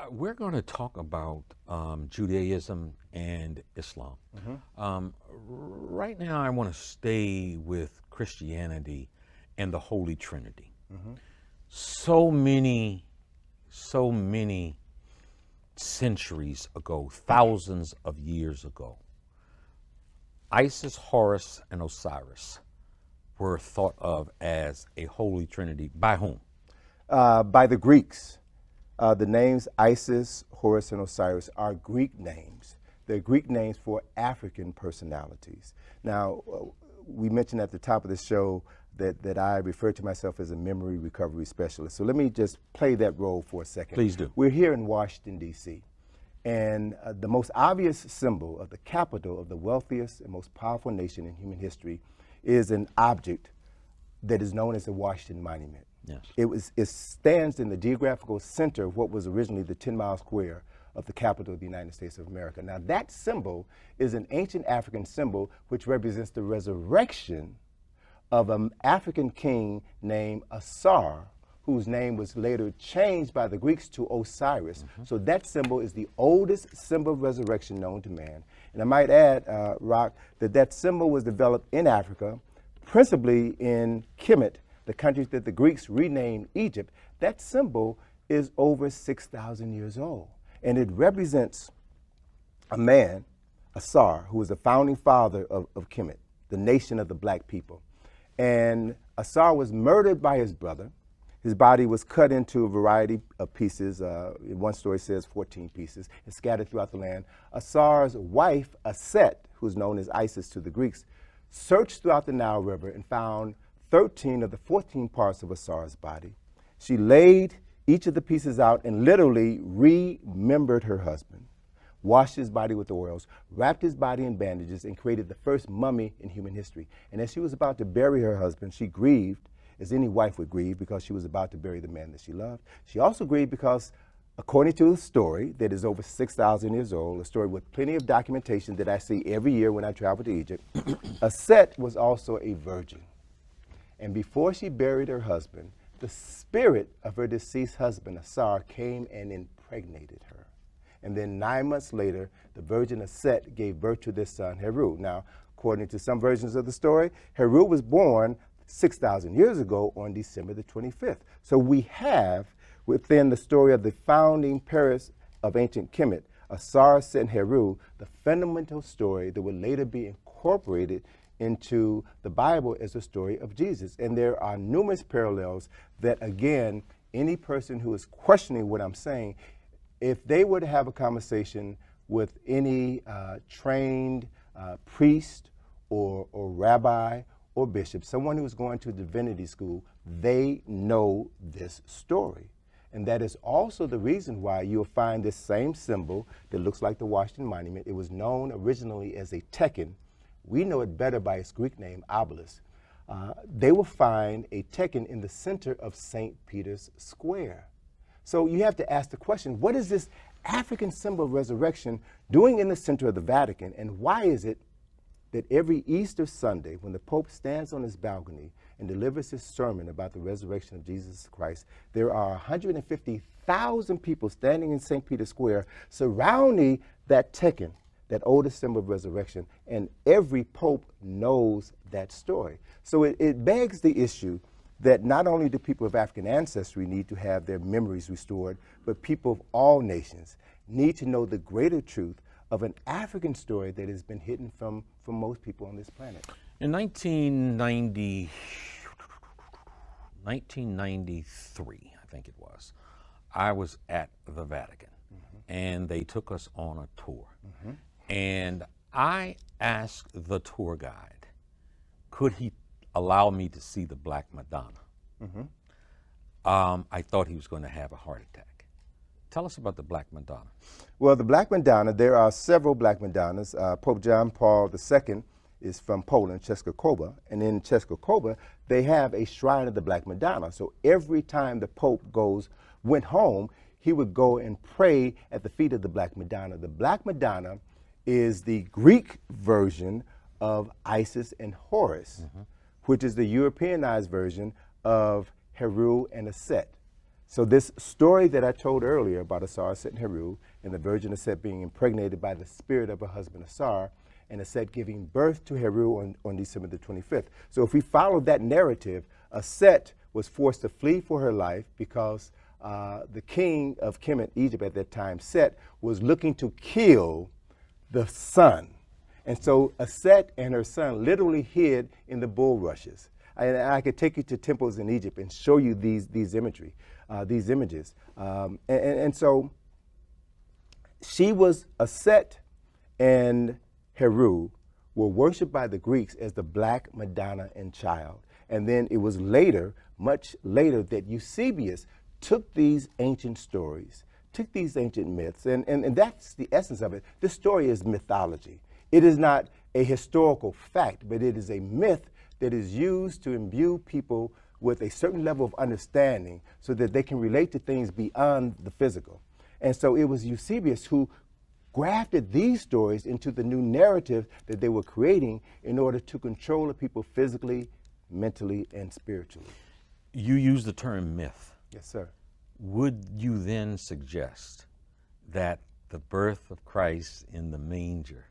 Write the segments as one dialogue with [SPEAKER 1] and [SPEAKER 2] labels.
[SPEAKER 1] We're going to talk about Judaism and Islam. Right now, I want to stay with Christianity and the Holy Trinity. So many, so many centuries ago, thousands of years ago, Isis, Horus, and Osiris were thought of as a Holy Trinity. By whom?
[SPEAKER 2] By the Greeks. The names Isis, Horus, and Osiris are Greek names. They're Greek names for African personalities. Now, we mentioned at the top of the show that I refer to myself as a memory recovery specialist. So let me just play that role for a second.
[SPEAKER 1] Please do.
[SPEAKER 2] We're here in Washington, D.C., and the most obvious symbol of the capital of the wealthiest and most powerful nation in human history is an object that is known as the Washington Monument.
[SPEAKER 1] Yes.
[SPEAKER 2] It stands in the geographical center of what was originally the 10-mile square of the capital of the United States of America. Now, that symbol is an ancient African symbol which represents the resurrection of an African king named Asar, whose name was later changed by the Greeks to Osiris. So that symbol is the oldest symbol of resurrection known to man. And I might add, Rock, that symbol was developed in Africa, principally in Kemet, the country that the Greeks renamed Egypt. That symbol is over 6,000 years old. And it represents a man, Asar, who was the founding father of Kemet, the nation of the black people. And Asar was murdered by his brother. His body was cut into a variety of pieces. One story says 14 pieces, and scattered throughout the land. Asar's wife, Aset, who's known as Isis to the Greeks, searched throughout the Nile River and found 13 of the 14 parts of Asar's body. She laid each of the pieces out and literally remembered her husband, washed his body with oils, wrapped his body in bandages, and created the first mummy in human history. And as she was about to bury her husband, she grieved, as any wife would grieve, because she was about to bury the man that she loved. She also grieved because, according to the story that is over 6,000 years old, a story with plenty of documentation that I see every year when I travel to Egypt, Aset was also a virgin. And before she buried her husband, the spirit of her deceased husband, Asar, came and impregnated her. And then 9 months later, the virgin Aset gave birth to their son, Heru. Now, according to some versions of the story, Heru was born 6,000 years ago on December the 25th. So we have, within the story of the founding Paris of ancient Kemet, Asar, Set, and Heru, the fundamental story that would later be incorporated into the Bible as the story of Jesus. And there are numerous parallels that, again, any person who is questioning what I'm saying, if they were to have a conversation with any trained priest or rabbi or bishop, someone who is going to divinity school, they know this story. And that is also the reason why you'll find this same symbol that looks like the Washington Monument. It was known originally as a tekken. We know it better by its Greek name, obelisk. They will find a tekken in the center of St. Peter's Square. So you have to ask the question, what is this African symbol of resurrection doing in the center of the Vatican? And why is it that every Easter Sunday, when the Pope stands on his balcony and delivers his sermon about the resurrection of Jesus Christ, there are 150,000 people standing in St. Peter's Square surrounding that tekken, that oldest symbol of resurrection, and every pope knows that story. So it begs the issue that not only do people of African ancestry need to have their memories restored, but people of all nations need to know the greater truth of an African story that has been hidden from most people on this planet.
[SPEAKER 1] In 1993, I think it was, I was at the Vatican, and they took us on a tour. And I asked the tour guide, could he allow me to see the Black Madonna? I thought he was going to have a heart attack. Tell us about the Black Madonna.
[SPEAKER 2] Well, the Black Madonna, there are several Black Madonnas. Pope John Paul II is from Poland, Czestochowa, and in Czestochowa, they have a shrine of the Black Madonna. So every time the Pope went home, he would go and pray at the feet of the Black Madonna. The Black Madonna is the Greek version of Isis and Horus, which is the Europeanized version of Heru and Aset. So this story that I told earlier about Asar, Set, and Heru, and the virgin Aset being impregnated by the spirit of her husband Asar, and Aset giving birth to Heru on December the 25th. So if we follow that narrative, Aset was forced to flee for her life because the king of Kemet, Egypt at that time, Set, was looking to kill the son. And so Aset and her son literally hid in the bulrushes. And I could take you to temples in Egypt and show you these images. And so she was Aset and Heru were worshipped by the Greeks as the Black Madonna and Child. And then it was later, much later, that Eusebius took these ancient stories, took these ancient myths, and that's the essence of it. This story is mythology. It is not a historical fact, but it is a myth that is used to imbue people with a certain level of understanding so that they can relate to things beyond the physical. And so it was Eusebius who grafted these stories into the new narrative that they were creating in order to control the people physically, mentally, and spiritually.
[SPEAKER 1] You use the term myth.
[SPEAKER 2] Yes, sir.
[SPEAKER 1] Would you then suggest that the birth of Christ in the manger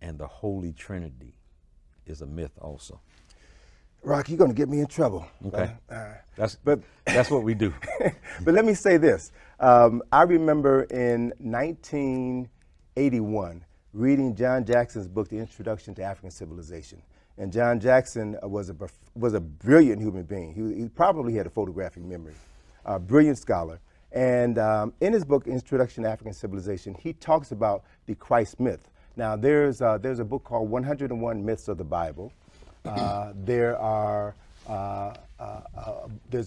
[SPEAKER 1] and the Holy Trinity is a myth also?
[SPEAKER 2] Rock, you're going to get me in trouble.
[SPEAKER 1] Okay. That's what we do.
[SPEAKER 2] But let me say this. I remember in 1981 reading John Jackson's book, The Introduction to African Civilization. And John Jackson was a brilliant human being. He probably had a photographic memory, a brilliant scholar. And in his book, Introduction to African Civilization, he talks about the Christ myth. Now, there's a book called 101 Myths of the Bible. There's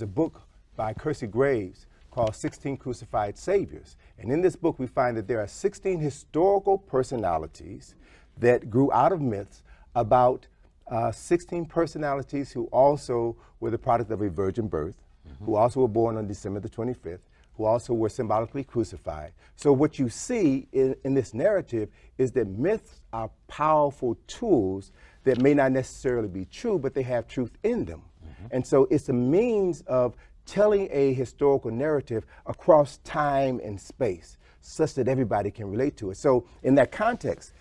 [SPEAKER 2] a book by Kersey Graves called 16 Crucified Saviors. And in this book, we find that there are 16 historical personalities that grew out of myths about 16 personalities who also were the product of a virgin birth, who also were born on December the 25th, who also were symbolically crucified. So what you see in this narrative is that myths are powerful tools that may not necessarily be true, but they have truth in them. And so it's a means of telling a historical narrative across time and space, such that everybody can relate to it. So in that context,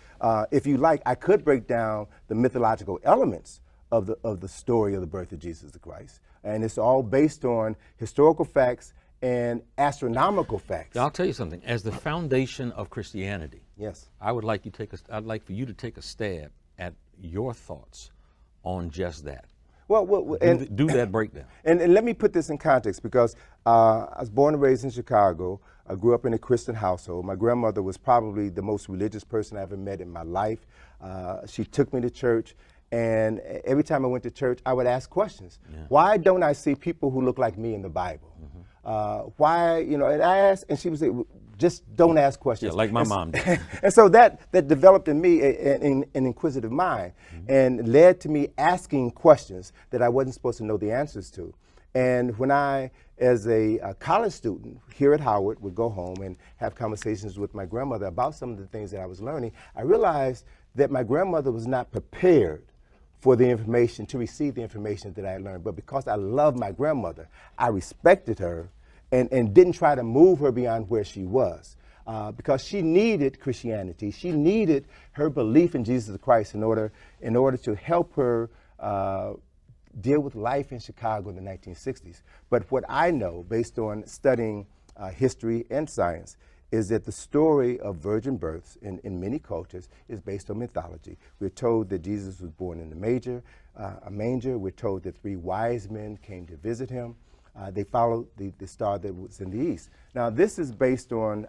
[SPEAKER 2] if you like, I could break down the mythological elements of the story of the birth of Jesus the Christ. And it's all based on historical facts and astronomical facts.
[SPEAKER 1] Now, I'll tell you something. As the foundation of Christianity,
[SPEAKER 2] yes,
[SPEAKER 1] I'd like for you to take a stab at your thoughts on just that.
[SPEAKER 2] Well,
[SPEAKER 1] Do that breakdown.
[SPEAKER 2] And let me put this in context, because I was born and raised in Chicago. I grew up in a Christian household. My grandmother was probably the most religious person I ever met in my life. She took me to church, and every time I went to church, I would ask questions. Yeah. Why don't I see people who look like me in the Bible? Why, and I asked, and she would say, just don't ask questions.
[SPEAKER 1] Yeah, like my mom did.
[SPEAKER 2] And so that developed in me an inquisitive mind, and led to me asking questions that I wasn't supposed to know the answers to. And when I, as a college student here at Howard, would go home and have conversations with my grandmother about some of the things that I was learning, I realized that my grandmother was not prepared for the information, to receive the information that I learned. But because I loved my grandmother, I respected her and didn't try to move her beyond where she was. Because she needed Christianity. She needed her belief in Jesus Christ in order to help her deal with life in Chicago in the 1960s. But what I know, based on studying history and science, is that the story of virgin births in many cultures is based on mythology. We're told that Jesus was born in a manger. We're told that 3 wise men came to visit him. They followed the star that was in the east. Now, this is based on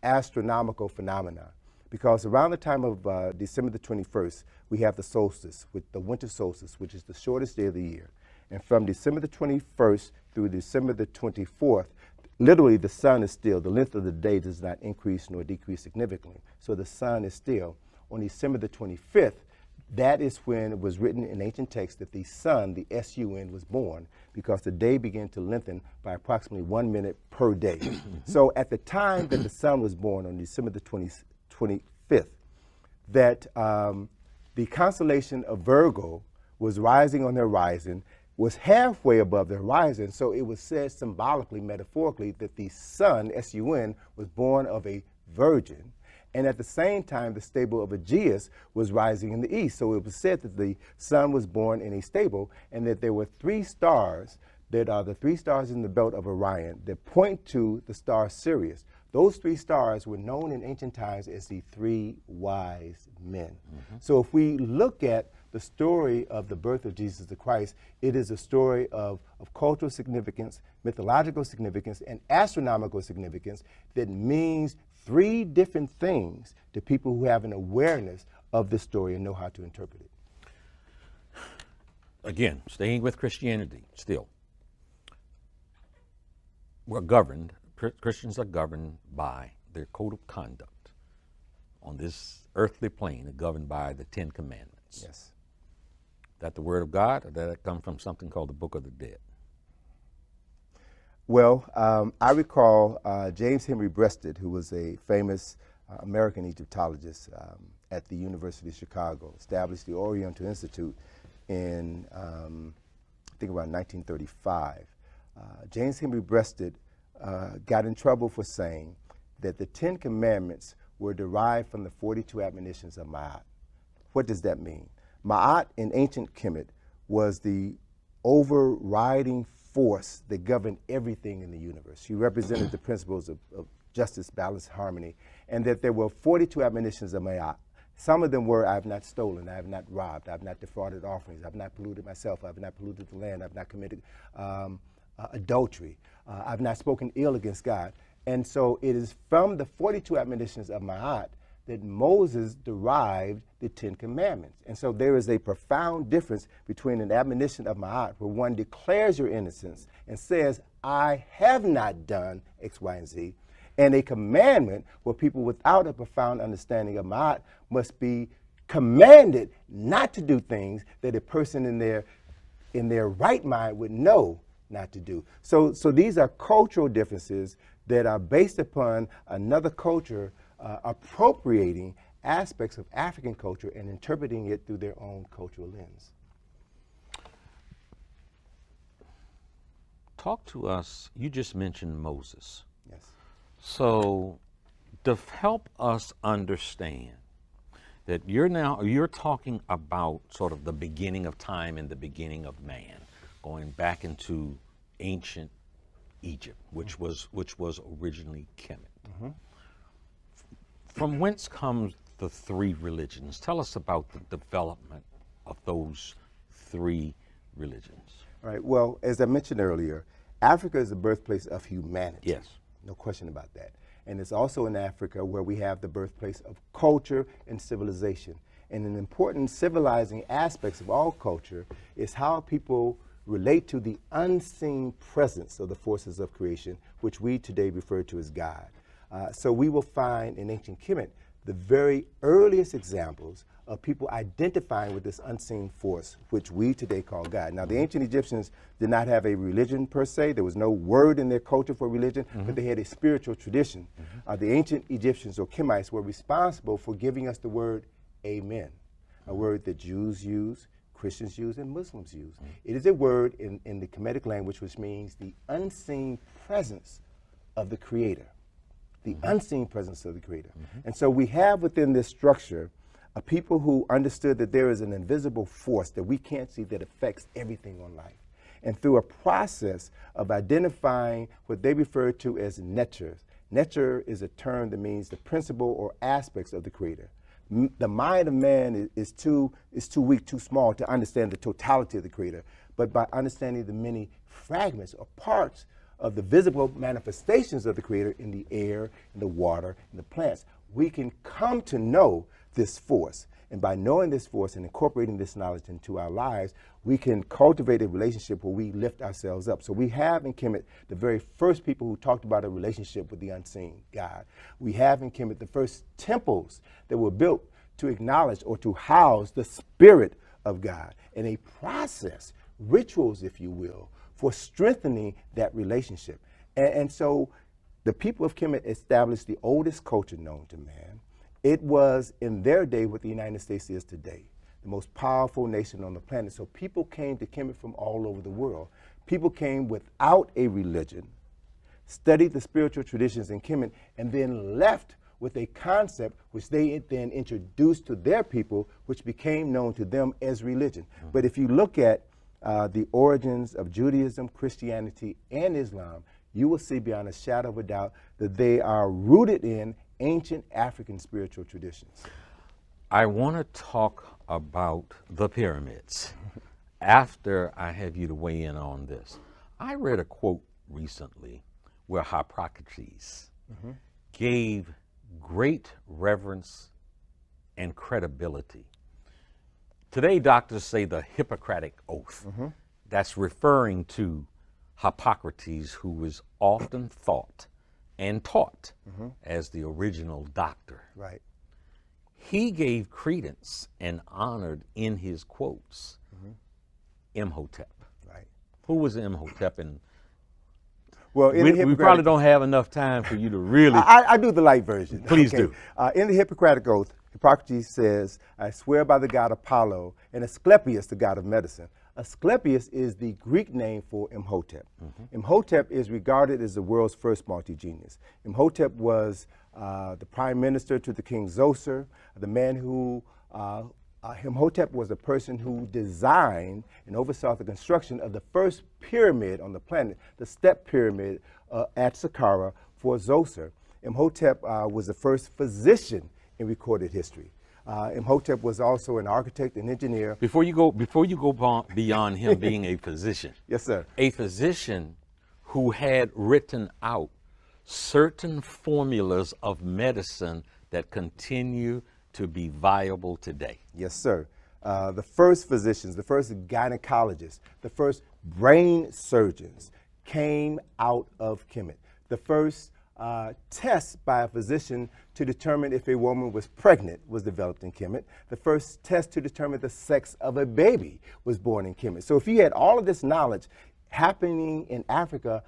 [SPEAKER 2] astronomical phenomena, because around the time of December the 21st, we have the solstice, with the winter solstice, which is the shortest day of the year. And from December the 21st through December the 24th, literally the sun is still. The length of the day does not increase nor decrease significantly. So the sun is still. On December the 25th, that is when it was written in ancient texts that the sun, the S-U-N, was born, because the day began to lengthen by approximately 1 minute per day. So at the time that the sun was born on December the 25th, that the constellation of Virgo was rising on the horizon, was halfway above the horizon. So it was said symbolically, metaphorically, that the sun, S-U-N, was born of a virgin. And at the same time, the stable of Aegeus was rising in the east. So it was said that the sun was born in a stable, and that there were three stars that are the three stars in the belt of Orion that point to the star Sirius. Those three stars were known in ancient times as the three wise men. So if we look at the story of the birth of Jesus the Christ, it is a story of cultural significance, mythological significance, and astronomical significance that means three different things to people who have an awareness of the story and know how to interpret it.
[SPEAKER 1] Again, staying with Christianity still. We're governed, Christians are governed by their code of conduct on this earthly plane, governed by the Ten Commandments.
[SPEAKER 2] Yes.
[SPEAKER 1] That the Word of God, or did that come from something called the Book of the Dead?
[SPEAKER 2] Well, I recall James Henry Breasted, who was a famous American Egyptologist at the University of Chicago, established the Oriental Institute in, I think, around 1935. James Henry Breasted got in trouble for saying that the Ten Commandments were derived from the 42 admonitions of Ma'at. What does that mean? Ma'at in ancient Kemet was the overriding force that governed everything in the universe. She represented the principles of justice, balance, harmony, and that there were 42 admonitions of Ma'at. Some of them were, I have not stolen, I have not robbed, I have not defrauded offerings, I have not polluted myself, I have not polluted the land, I have not committed adultery, I have not spoken ill against God. And so it is from the 42 admonitions of Ma'at that Moses derived the Ten Commandments. And so there is a profound difference between an admonition of Ma'at, where one declares your innocence and says, I have not done X, Y, and Z, and a commandment where people without a profound understanding of Ma'at must be commanded not to do things that a person in their right mind would know not to do. So these are cultural differences that are based upon another culture appropriating aspects of African culture and interpreting it through their own cultural lens.
[SPEAKER 1] Talk to us, you just mentioned Moses.
[SPEAKER 2] Yes.
[SPEAKER 1] So to help us understand that you're talking about sort of the beginning of time and the beginning of man, going back into ancient Egypt, which was originally Kemet. From whence comes the three religions? Tell us about the development of those three religions.
[SPEAKER 2] All right. Well, as I mentioned earlier, Africa is the birthplace of humanity.
[SPEAKER 1] Yes.
[SPEAKER 2] No question about that. And it's also in Africa where we have the birthplace of culture and civilization. And an important civilizing aspects of all culture is how people relate to the unseen presence of the forces of creation, which we today refer to as God. So we will find in ancient Kemet the very earliest examples of people identifying with this unseen force, which we today call God. Now, the ancient Egyptians did not have a religion per se. There was no word in their culture for religion, but they had a spiritual tradition. The ancient Egyptians, or Kemites, were responsible for giving us the word amen, a word that Jews use, Christians use, and Muslims use. It is a word in the Kemetic language which means the unseen presence of the Creator. The unseen presence of the Creator. And so we have within this structure a people who understood that there is an invisible force that we can't see that affects everything on life. And through a process of identifying what they refer to as nature. Nature is a term that means the principle or aspects of the Creator. The mind of man is too weak, too small to understand the totality of the Creator. But by understanding the many fragments or parts of the visible manifestations of the Creator in the air, in the water, in the plants, we can come to know this force. And by knowing this force and incorporating this knowledge into our lives, we can cultivate a relationship where we lift ourselves up. So we have in Kemet the very first people who talked about a relationship with the unseen God. We have in Kemet the first temples that were built to acknowledge or to house the spirit of God, and a process, rituals, if you will, for strengthening that relationship. And so the people of Kemet established the oldest culture known to man. It was in their day what the United States is today. the most powerful nation on the planet. So people came to Kemet from all over the world. People came without a religion, studied the spiritual traditions in Kemet, and then left with a concept which they then introduced to their people, which became known to them as religion. But if you look at the origins of Judaism, Christianity, and Islam, you will see beyond a shadow of a doubt that they are rooted in ancient African spiritual traditions.
[SPEAKER 1] I want to talk about the pyramids after I have you to weigh in on this. I read a quote recently where Hippocrates gave great reverence and credibility. Today, doctors say the Hippocratic Oath. That's referring to Hippocrates, who was often thought and taught as the original doctor.
[SPEAKER 2] Right.
[SPEAKER 1] He gave credence and honored in his quotes Imhotep.
[SPEAKER 2] Right.
[SPEAKER 1] Who was Imhotep? And
[SPEAKER 2] well, in the
[SPEAKER 1] we probably don't have enough time for you to really.
[SPEAKER 2] I do the light version.
[SPEAKER 1] Please do.
[SPEAKER 2] In the Hippocratic Oath, Hippocrates says, "I swear by the god Apollo and Asclepius, the god of medicine." Asclepius is the Greek name for Imhotep. Imhotep is regarded as the world's first multi-genius. Imhotep was the prime minister to the king Zoser, the man who, Imhotep was the person who designed and oversaw the construction of the first pyramid on the planet, the step pyramid at Saqqara for Zoser. Imhotep was the first physician in recorded history. Imhotep was also an architect and engineer.
[SPEAKER 1] Before you go beyond him being a physician.
[SPEAKER 2] Yes, sir.
[SPEAKER 1] A physician who had written out certain formulas of medicine that continue to be viable today.
[SPEAKER 2] Yes, sir. The first physicians, the first gynecologists, the first brain surgeons came out of Kemet. The first test by a physician to determine if a woman was pregnant was developed in Kemet. The first test to determine the sex of a baby was born in Kemet. So if you had all of this knowledge happening in Africa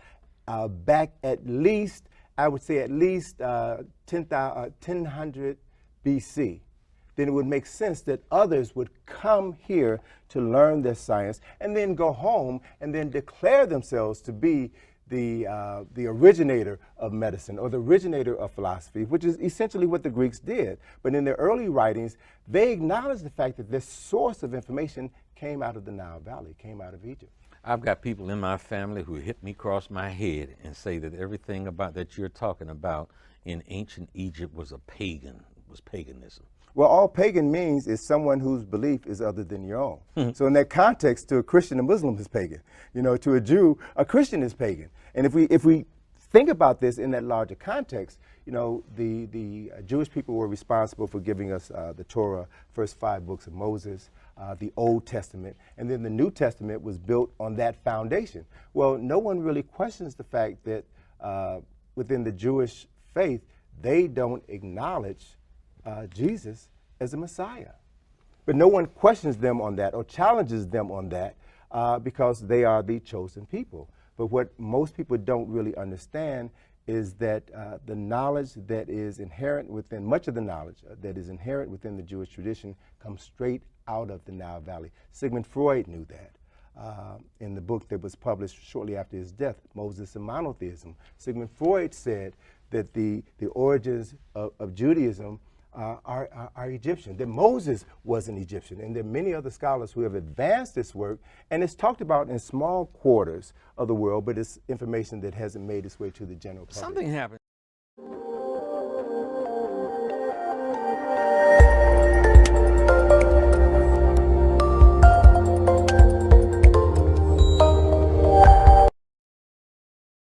[SPEAKER 2] back at least, I would say at least 1000 BC, then it would make sense that others would come here to learn this science and then go home and then declare themselves to be the originator of medicine or the originator of philosophy, which is essentially what the Greeks did. But in their early writings, they acknowledged the fact that this source of information came out of the Nile Valley, came out of Egypt.
[SPEAKER 1] I've got people in my family who hit me across my head and say that everything about that you're talking about in ancient Egypt was paganism.
[SPEAKER 2] Well, all pagan means is someone whose belief is other than your own. So in that context, to a Christian, a Muslim is pagan. You know, to a Jew, a Christian is pagan. And if we think about this in that larger context, you know, the Jewish people were responsible for giving us the Torah, first 5 books of Moses, the Old Testament, and then the New Testament was built on that foundation. Well, no one really questions the fact that within the Jewish faith, they don't acknowledge Jesus as a Messiah. But no one questions them on that or challenges them on that because they are the chosen people. But what most people don't really understand is that the knowledge that is inherent within, much of the knowledge that is inherent within the Jewish tradition comes straight out of the Nile Valley. Sigmund Freud knew that. In the book that was published shortly after his death, Moses and Monotheism, Sigmund Freud said that the origins of Judaism are Egyptian, that Moses was an Egyptian, and there are many other scholars who have advanced this work, and it's talked about in small quarters of the world, but it's information that hasn't made its way to the general public.
[SPEAKER 1] Something happened.